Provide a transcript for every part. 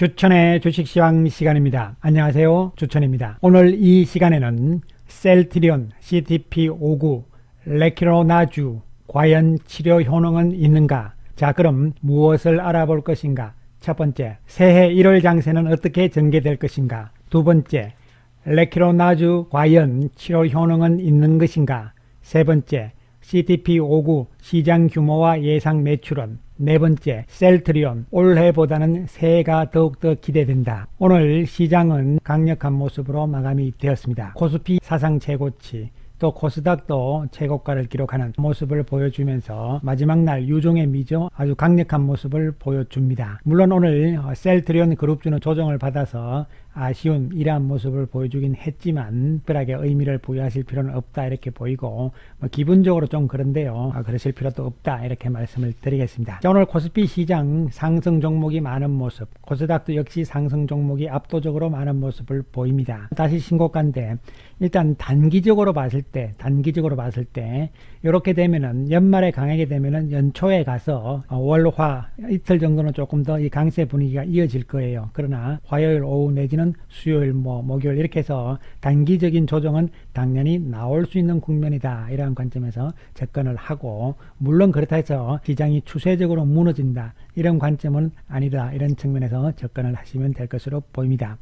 주천의 주식시황 시간입니다. 안녕하세요, 주천입니다. 오늘 이 시간에는 셀트리온 CTP59 레키로나주 과연 치료 효능은 있는가? 자, 그럼 무엇을 알아볼 것인가? 첫 번째, 새해 1월 장세는 어떻게 전개될 것인가? 두 번째, 레키로나주 과연 치료 효능은 있는 것인가? 세 번째, CTP59 시장 규모와 예상 매출은? 네 번째, 셀트리온 올해보다는 새해가 더욱더 기대된다. 오늘 시장은 강력한 모습으로 마감이 되었습니다. 코스피 사상 최고치, 또 코스닥도 최고가를 기록하는 모습을 보여주면서 마지막 날 유종의 미죠, 아주 강력한 모습을 보여줍니다. 물론 오늘 셀트리온 그룹주는 조정을 받아서 아쉬운 이러한 모습을 보여주긴 했지만 특별하게 의미를 부여하실 필요는 없다 이렇게 보이고, 기분적으로 좀 그런데요, 그러실 필요도 없다 이렇게 말씀을 드리겠습니다. 자, 오늘 코스피 시장 상승 종목이 많은 모습, 코스닥도 역시 상승 종목이 압도적으로 많은 모습을 보입니다. 다시 신고가인데 일단 단기적으로 봤을 때 이렇게 되면은 연말에 강하게 되면은 연초에 가서 월화 이틀 정도는 조금 더 이 강세 분위기가 이어질 거예요. 그러나 화요일 오후 내지는 수요일 목요일 이렇게 해서 단기적인 조정은 당연히 나올 수 있는 국면이다, 이러한 관점에서 접근을 하고, 물론 그렇다 해서 시장이 추세적으로 무너진다 이런 관점은 아니다, 이런 측면에서 접근을 하시면 될 것으로 보입니다.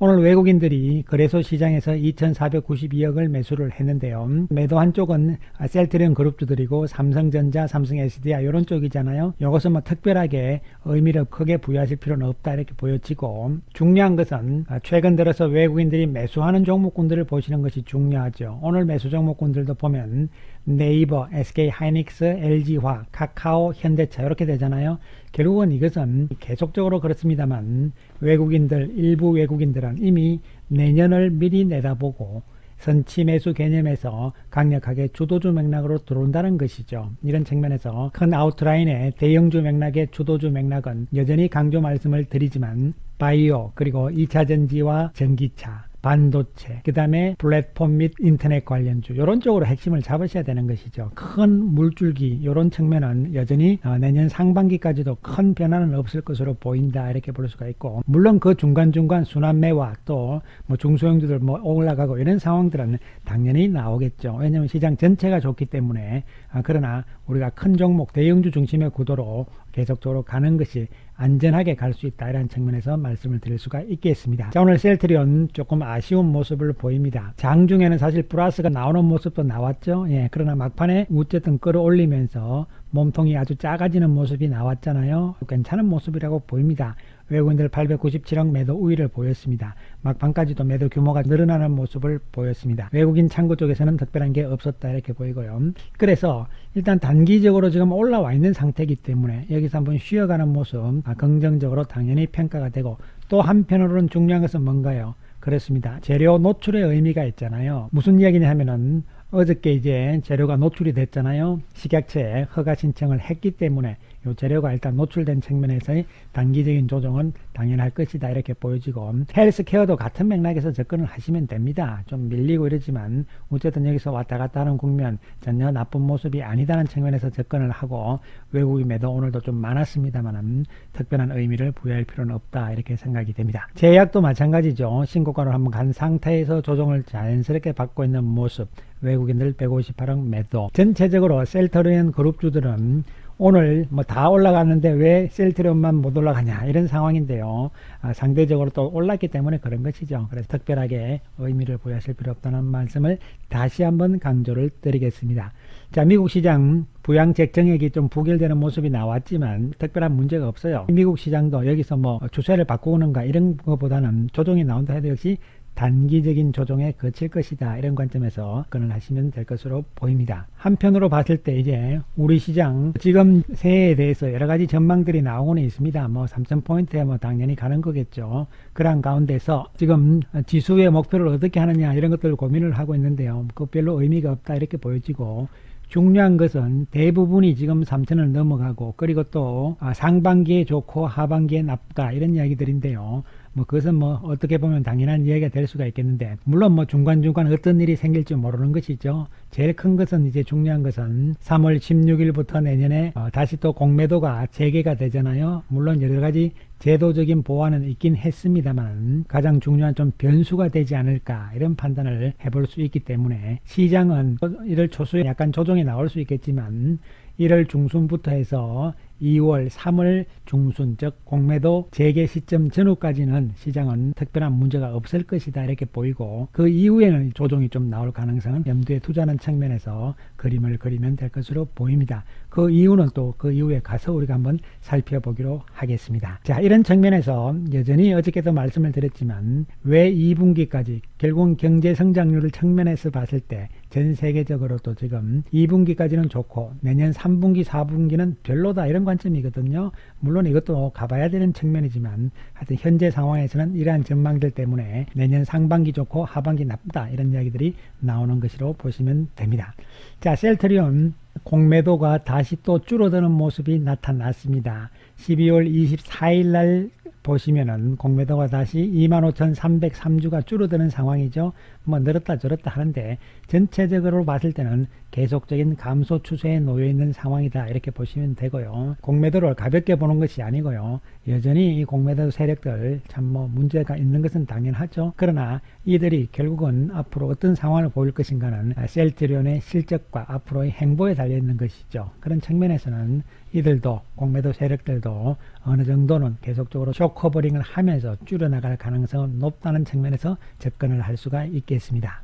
오늘 외국인들이 거래소 시장에서 2,492억을 매수를 했는데요. 매도 한쪽은 셀트리온 그룹주들이고 삼성전자, 삼성 SDI 이런 쪽이잖아요. 이것은 특별하게 의미를 크게 부여하실 필요는 없다 이렇게 보여지고, 중요한 것은 최근 들어서 외국인들이 매수하는 종목군들을 보시는 것이 중요하죠. 오늘 매수 종목군들도 보면 네이버, SK하이닉스, LG화학, 카카오, 현대차 이렇게 되잖아요. 결국은 이것은 계속적으로 그렇습니다만 일부 외국인들은 이미 내년을 미리 내다보고 선취 매수 개념에서 강력하게 주도주 맥락으로 들어온다는 것이죠. 이런 측면에서 큰 아웃라인의 대형주 맥락의 주도주 맥락은 여전히 강조 말씀을 드리지만 바이오, 그리고 2차전지와 전기차, 반도체, 그 다음에 플랫폼 및 인터넷 관련주 이런 쪽으로 핵심을 잡으셔야 되는 것이죠. 큰 물줄기 이런 측면은 여전히 내년 상반기까지도 큰 변화는 없을 것으로 보인다 이렇게 볼 수가 있고, 물론 그 중간중간 순환 매각 또 중소형주들 올라가고 이런 상황들은 당연히 나오겠죠. 왜냐하면 시장 전체가 좋기 때문에. 그러나 우리가 큰 종목 대형주 중심의 구도로 계속적으로 가는 것이 안전하게 갈 수 있다, 이런 측면에서 말씀을 드릴 수가 있겠습니다. 자, 오늘 셀트리온 조금 아쉬운 모습을 보입니다. 장중에는 사실 플러스가 나오는 모습도 나왔죠. 그러나 막판에 어쨌든 끌어올리면서 몸통이 아주 작아지는 모습이 나왔잖아요. 괜찮은 모습이라고 보입니다. 외국인들 897억 매도 우위를 보였습니다. 막판까지도 매도 규모가 늘어나는 모습을 보였습니다. 외국인 창구 쪽에서는 특별한 게 없었다 이렇게 보이고요. 그래서 일단 단기적으로 지금 올라와 있는 상태이기 때문에 여기서 한번 쉬어가는 모습 긍정적으로 당연히 평가가 되고, 또 한편으로는 중요한 것은 뭔가요? 그렇습니다. 재료 노출의 의미가 있잖아요. 무슨 이야기냐 하면은 어저께 이제 재료가 노출이 됐잖아요. 식약처에 허가 신청을 했기 때문에 이 재료가 일단 노출된 측면에서의 단기적인 조정은 당연할 것이다 이렇게 보여지고, 헬스케어도 같은 맥락에서 접근을 하시면 됩니다. 좀 밀리고 이러지만 어쨌든 여기서 왔다 갔다 하는 국면 전혀 나쁜 모습이 아니다는 측면에서 접근을 하고, 외국인 매도 오늘도 좀 많았습니다만 특별한 의미를 부여할 필요는 없다 이렇게 생각이 됩니다. 제약도 마찬가지죠. 신고가로 한번 간 상태에서 조정을 자연스럽게 받고 있는 모습, 외국인들 158억 매도. 전체적으로 셀트리온 그룹주들은 오늘 다 올라가는데 왜 셀트리온만 못 올라가냐 이런 상황인데요. 상대적으로 또 올랐기 때문에 그런 것이죠. 그래서 특별하게 의미를 부여하실 필요 없다는 말씀을 다시 한번 강조를 드리겠습니다. 자, 미국 시장 부양책 정액이 좀 부결되는 모습이 나왔지만 특별한 문제가 없어요. 미국 시장도 여기서 추세를 바꾸는가 이런 것보다는 조정이 나온다 해도 역시 단기적인 조정에 그칠 것이다, 이런 관점에서 접근을 하시면 될 것으로 보입니다. 한편으로 봤을 때 이제 우리 시장 지금 새해에 대해서 여러 가지 전망들이 나오고는 있습니다. 3,000포인트에 당연히 가는 거겠죠. 그런 가운데서 지금 지수의 목표를 어떻게 하느냐 이런 것들을 고민을 하고 있는데요. 그 별로 의미가 없다 이렇게 보여지고, 중요한 것은 대부분이 지금 3,000을 넘어가고, 그리고 또 상반기에 좋고 하반기에 나쁘다 이런 이야기들인데요. 그것은 어떻게 보면 당연한 이야기가 될 수가 있겠는데, 물론 중간중간 어떤 일이 생길지 모르는 것이죠. 제일 큰 것은 이제 중요한 것은 3월 16일부터 내년에 다시 또 공매도가 재개가 되잖아요. 물론 여러 가지 제도적인 보완은 있긴 했습니다만 가장 중요한 좀 변수가 되지 않을까 이런 판단을 해볼 수 있기 때문에 시장은 1월 초수에 약간 조정이 나올 수 있겠지만 1월 중순부터 해서 2월, 3월 중순 즉 공매도 재개 시점 전후까지는 시장은 특별한 문제가 없을 것이다 이렇게 보이고 그 이후에는 조정이 좀 나올 가능성은 염두에 두자는 측면에서 그림을 그리면 될 것으로 보입니다. 그 이유는 또 그 이후에 가서 우리가 한번 살펴보기로 하겠습니다. 자, 이런 측면에서 여전히 어저께도 말씀을 드렸지만 왜 2분기까지 결국은 경제 성장률을 측면에서 봤을 때 전 세계적으로도 지금 2분기까지는 좋고 내년 3분기, 4분기는 별로다 이런 관점이거든요. 물론 이것도 가봐야 되는 측면이지만 하여튼 현재 상황에서는 이러한 전망들 때문에 내년 상반기 좋고 하반기 나쁘다 이런 이야기들이 나오는 것으로 보시면 됩니다. 자, 셀트리온 공매도가 다시 또 줄어드는 모습이 나타났습니다. 12월 24일 날 보시면은 공매도가 다시 25,303주가 줄어드는 상황이죠. 뭐 늘었다 줄었다 하는데 전체적으로 봤을 때는 계속적인 감소 추세에 놓여 있는 상황이다 이렇게 보시면 되고요. 공매도를 가볍게 보는 것이 아니고요. 여전히 이 공매도 세력들 참 뭐 문제가 있는 것은 당연하죠. 그러나 이들이 결국은 앞으로 어떤 상황을 보일 것인가는 셀트리온의 실적과 앞으로의 행보에 달려 있는 것이죠. 그런 측면에서는 이들도 공매도 세력들도 어느 정도는 계속적으로 쇼커버링을 하면서 줄여나갈 가능성은 높다는 측면에서 접근을 할 수가 있겠습니다.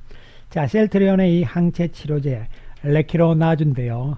자, 셀트리온의 이 항체 치료제 레키로나주인데요.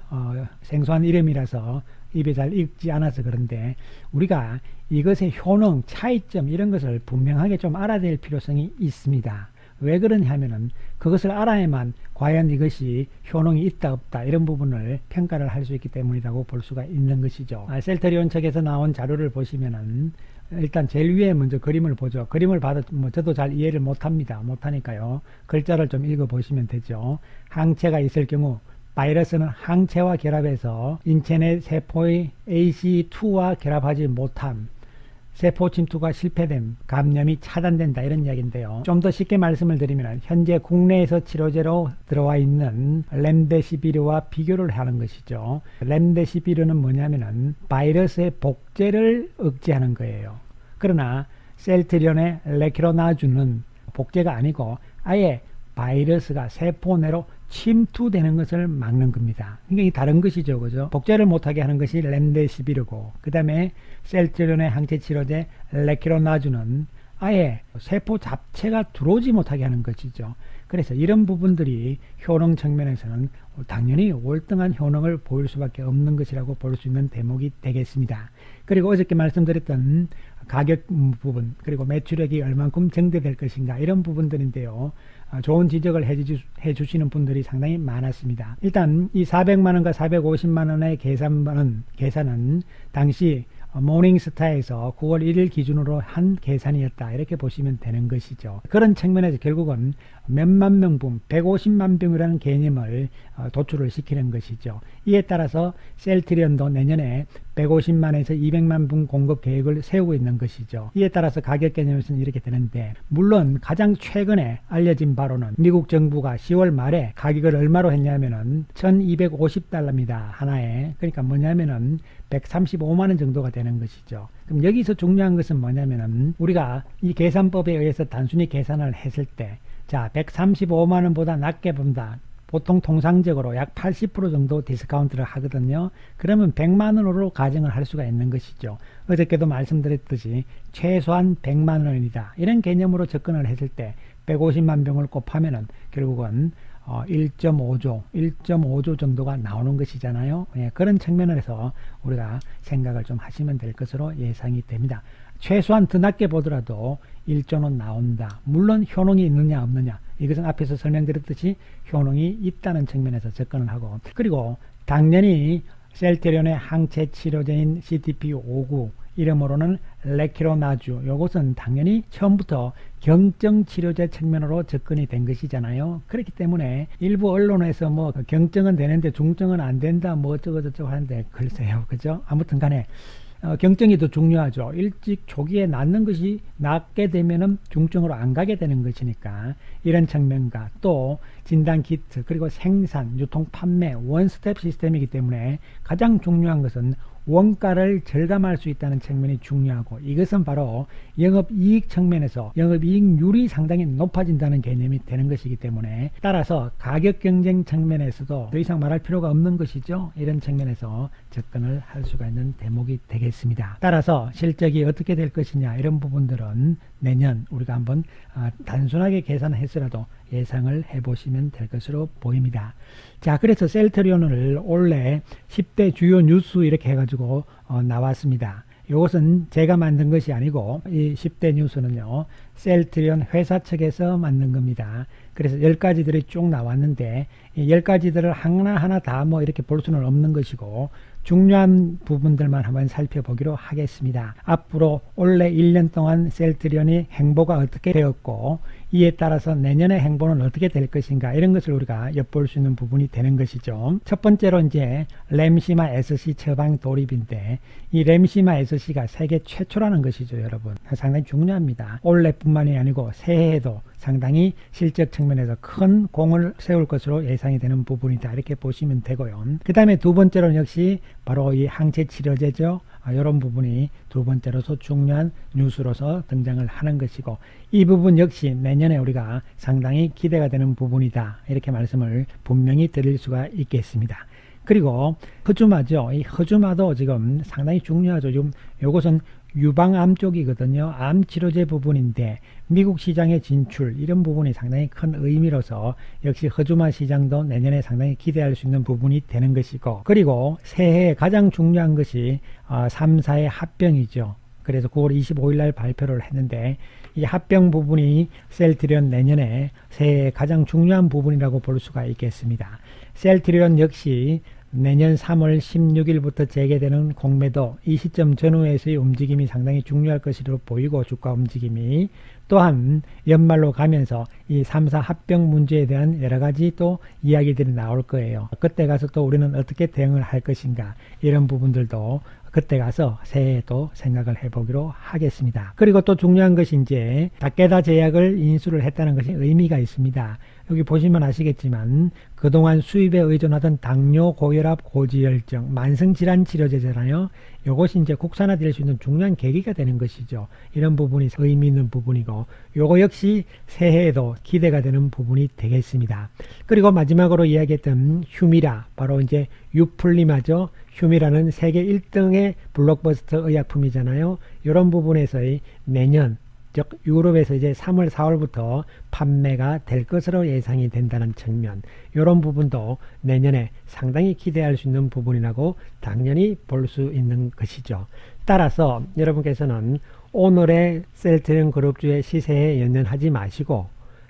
생소한 이름이라서 입에 잘 익지 않아서 그런데 우리가 이것의 효능, 차이점 이런 것을 분명하게 좀 알아야 될 필요성이 있습니다. 왜 그러냐 하면은 그것을 알아야만 과연 이것이 효능이 있다 없다 이런 부분을 평가를 할 수 있기 때문이라고 볼 수가 있는 것이죠. 셀트리온 측에서 나온 자료를 보시면은 일단 제일 위에 먼저 그림을 보죠. 그림을 봐도 뭐 저도 잘 이해를 못합니다. 못하니까요. 글자를 좀 읽어 보시면 되죠. 항체가 있을 경우 바이러스는 항체와 결합해서 인체 내 세포의 ACE2와 결합하지 못함, 세포 침투가 실패됨, 감염이 차단된다 이런 이야기인데요. 좀 더 쉽게 말씀을 드리면 현재 국내에서 치료제로 들어와 있는 렘데시비르와 비교를 하는 것이죠. 렘데시비르는 뭐냐면은 바이러스의 복제를 억제하는 거예요. 그러나 셀트리온의 레키로나주는 복제가 아니고 아예 바이러스가 세포 내로 침투되는 것을 막는 겁니다. 그러니까 이 다른 것이죠. 그죠? 복제를 못하게 하는 것이 렘데시비르고 그 다음에 셀트리온의 항체 치료제 레키로나주는 아예 세포 자체가 들어오지 못하게 하는 것이죠. 그래서 이런 부분들이 효능 측면에서는 당연히 월등한 효능을 보일 수밖에 없는 것이라고 볼 수 있는 대목이 되겠습니다. 그리고 어저께 말씀드렸던 가격 부분 그리고 매출액이 얼만큼 증대될 것인가 이런 부분들인데요. 좋은 지적을 해주시는 분들이 상당히 많았습니다. 일단 이 400만원과 450만원의 계산은 당시 모닝스타에서 9월 1일 기준으로 한 계산이었다 이렇게 보시면 되는 것이죠. 그런 측면에서 결국은 몇만 명분 150만 병이라는 개념을 도출을 시키는 것이죠. 이에 따라서 셀트리온도 내년에 150만에서 200만 분 공급 계획을 세우고 있는 것이죠. 이에 따라서 가격 개념에서는 이렇게 되는데 물론 가장 최근에 알려진 바로는 미국 정부가 10월 말에 가격을 얼마로 했냐면은 1250달러입니다. 하나에. 그러니까 뭐냐면은 135만원 정도가 되는 것이죠. 그럼 여기서 중요한 것은 뭐냐면은 우리가 이 계산법에 의해서 단순히 계산을 했을 때 자 135만원보다 낮게 본다. 보통 통상적으로 약 80% 정도 디스카운트를 하거든요. 그러면 100만원으로 가정을 할 수가 있는 것이죠. 어저께도 말씀드렸듯이 최소한 100만원이다. 이런 개념으로 접근을 했을 때 150만 병을 곱하면은 결국은 1.5조 정도가 나오는 것이잖아요. 예, 그런 측면에서 우리가 생각을 좀 하시면 될 것으로 예상이 됩니다. 최소한 더 낮게 보더라도 1조는 나온다. 물론 효능이 있느냐 없느냐 이것은 앞에서 설명드렸듯이 효능이 있다는 측면에서 접근을 하고 그리고 당연히 셀트리온의 항체 치료제인 CTP-59 이름으로는 레키로나주 이것은 당연히 처음부터 경증 치료제 측면으로 접근이 된 것이잖아요. 그렇기 때문에 일부 언론에서 뭐 경증은 되는데 중증은 안 된다 뭐 어쩌고 저쩌고 하는데 글쎄요. 그죠? 아무튼 간에 경증이 더 중요하죠. 일찍 초기에 낫는 것이 낫게 되면은 중증으로 안 가게 되는 것이니까 이런 측면과 또 진단 키트 그리고 생산, 유통, 판매 원스텝 시스템이기 때문에 가장 중요한 것은 원가를 절감할 수 있다는 측면이 중요하고, 이것은 바로 영업이익 측면에서 영업이익률이 상당히 높아진다는 개념이 되는 것이기 때문에, 따라서 가격 경쟁 측면에서도 더 이상 말할 필요가 없는 것이죠. 이런 측면에서 접근을 할 수가 있는 대목이 되겠습니다. 따라서 실적이 어떻게 될 것이냐, 이런 부분들은 내년 우리가 한번 단순하게 계산해서라도 예상을 해보시면 될 것으로 보입니다. 자, 그래서 셀트리온을 올해 10대 주요 뉴스 이렇게 해가지고 나왔습니다. 이것은 제가 만든 것이 아니고, 이 10대 뉴스는요, 셀트리온 회사 측에서 만든 겁니다. 그래서 10가지들이 쭉 나왔는데, 이 10가지들을 하나하나 다 뭐 이렇게 볼 수는 없는 것이고, 중요한 부분들만 한번 살펴보기로 하겠습니다. 앞으로 올해 1년 동안 셀트리온이 행보가 어떻게 되었고, 이에 따라서 내년의 행보는 어떻게 될 것인가, 이런 것을 우리가 엿볼 수 있는 부분이 되는 것이죠. 첫 번째로 이제 램시마 SC 처방 돌입인데, 이 램시마 SC가 세계 최초라는 것이죠, 여러분. 상당히 중요합니다. 올해뿐만이 아니고 새해에도 상당히 실적 측면에서 큰 공을 세울 것으로 예상이 되는 부분이다, 이렇게 보시면 되고요. 그 다음에 두 번째로는 역시 바로 이 항체 치료제죠. 이런 부분이 두 번째로서 중요한 뉴스로서 등장을 하는 것이고, 이 부분 역시 내년에 우리가 상당히 기대가 되는 부분이다, 이렇게 말씀을 분명히 드릴 수가 있겠습니다. 그리고 허주마죠. 이 허주마도 지금 상당히 중요하죠. 지금 이것은 유방암 쪽이거든요. 암 치료제 부분인데 미국 시장의 진출, 이런 부분이 상당히 큰 의미로서 역시 허주마 시장도 내년에 상당히 기대할 수 있는 부분이 되는 것이고, 그리고 새해에 가장 중요한 것이 3사의 합병이죠. 그래서 9월 25일 날 발표를 했는데, 이 합병 부분이 셀트리온 내년에 새해에 가장 중요한 부분이라고 볼 수가 있겠습니다. 셀트리온 역시 내년 3월 16일부터 재개되는 공매도, 이 시점 전후에서의 움직임이 상당히 중요할 것으로 보이고, 주가 움직임이 또한 연말로 가면서 이 3사 합병 문제에 대한 여러 가지 또 이야기들이 나올 거예요. 그때 가서 또 우리는 어떻게 대응을 할 것인가, 이런 부분들도 그때 가서 새해에도 생각을 해보기로 하겠습니다. 그리고 또 중요한 것이 이제 다케다 제약을 인수를 했다는 것이 의미가 있습니다. 여기 보시면 아시겠지만 그동안 수입에 의존하던 당뇨, 고혈압, 고지혈증, 만성질환 치료제잖아요. 이것이 이제 국산화될 수 있는 중요한 계기가 되는 것이죠. 이런 부분이 의미 있는 부분이고, 요거 역시 새해에도 기대가 되는 부분이 되겠습니다. 그리고 마지막으로 이야기했던 휴미라, 바로 이제 유플리마죠. 휴미라는 세계 1등의 블록버스터 의약품이잖아요. 이런 부분에서의 내년, 즉 유럽에서 이제 3월 4월부터 판매가 될 것으로 예상이 된다는 측면, 이런 부분도 내년에 상당히 기대할 수 있는 부분이라고 당연히 볼 수 있는 것이죠. 따라서 여러분께서는 오늘의 셀트리온 그룹주의 시세에 연연하지 마시고,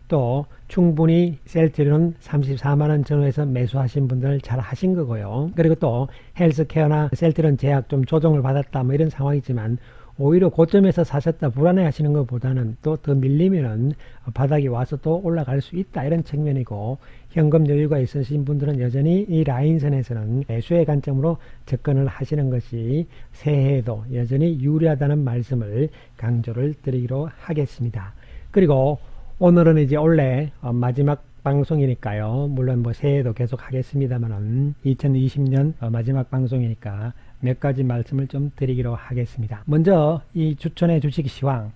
또 충분히 셀트리온 34만원 전후에서 매수하신 분들 잘 하신 거고요. 그리고 또 헬스케어나 셀트리온 제약 좀 조정을 받았다, 뭐 이런 상황이지만 오히려 고점에서 사셨다 불안해 하시는 것보다는 또 더 밀리면은 바닥이 와서 또 올라갈 수 있다, 이런 측면이고, 현금 여유가 있으신 분들은 여전히 이 라인선에서는 매수의 관점으로 접근을 하시는 것이 새해에도 여전히 유리하다는 말씀을 강조를 드리기로 하겠습니다. 그리고 오늘은 이제 원래 마지막 방송이니까요. 물론 뭐 새해에도 계속 하겠습니다만은 2020년 마지막 방송이니까 몇 가지 말씀을 좀 드리기로 하겠습니다. 먼저 이 주천의 주식 시황,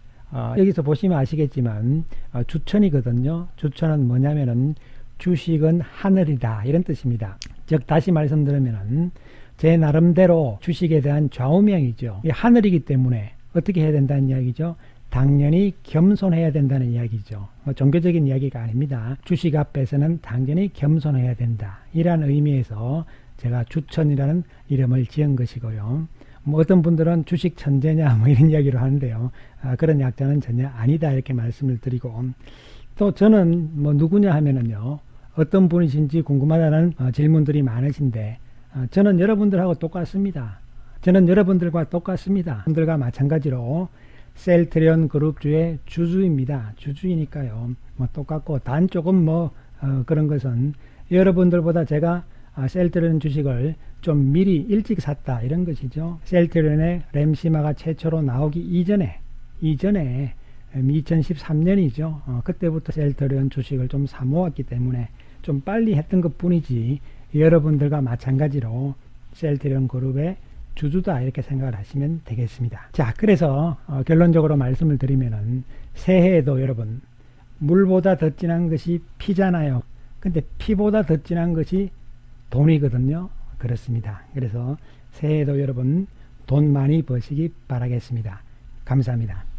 여기서 보시면 아시겠지만 주천이거든요. 주천은 뭐냐면은 주식은 하늘이다, 이런 뜻입니다. 즉 다시 말씀드리면은 제 나름대로 주식에 대한 좌우명이죠. 이 하늘이기 때문에 어떻게 해야 된다는 이야기죠. 당연히 겸손해야 된다는 이야기죠. 종교적인 이야기가 아닙니다. 주식 앞에서는 당연히 겸손해야 된다, 이러한 의미에서 제가 주천이라는 이름을 지은 것이고요. 뭐 어떤 분들은 주식 천재냐 뭐 이런 이야기를 하는데요. 그런 약자는 전혀 아니다, 이렇게 말씀을 드리고, 또 저는 뭐 누구냐 하면은요, 어떤 분이신지 궁금하다는 질문들이 많으신데, 저는 여러분들하고 똑같습니다. 저는 여러분들과 똑같습니다. 여러분들과 마찬가지로 셀트리온 그룹주의 주주입니다. 주주이니까요. 뭐 똑같고, 단 조금 뭐 그런 것은 여러분들보다 제가 셀트리온 주식을 좀 미리 일찍 샀다, 이런 것이죠. 셀트리온의 램시마가 최초로 나오기 이전에 2013년이죠. 그때부터 셀트리온 주식을 좀 사모았기 때문에 좀 빨리 했던 것 뿐이지, 여러분들과 마찬가지로 셀트리온 그룹의 주주다 이렇게 생각을 하시면 되겠습니다. 자, 그래서 결론적으로 말씀을 드리면은 새해에도 여러분 물보다 더 진한 것이 피잖아요. 근데 피보다 더 진한 것이 돈이거든요. 그렇습니다. 그래서 새해에도 여러분 돈 많이 버시기 바라겠습니다. 감사합니다.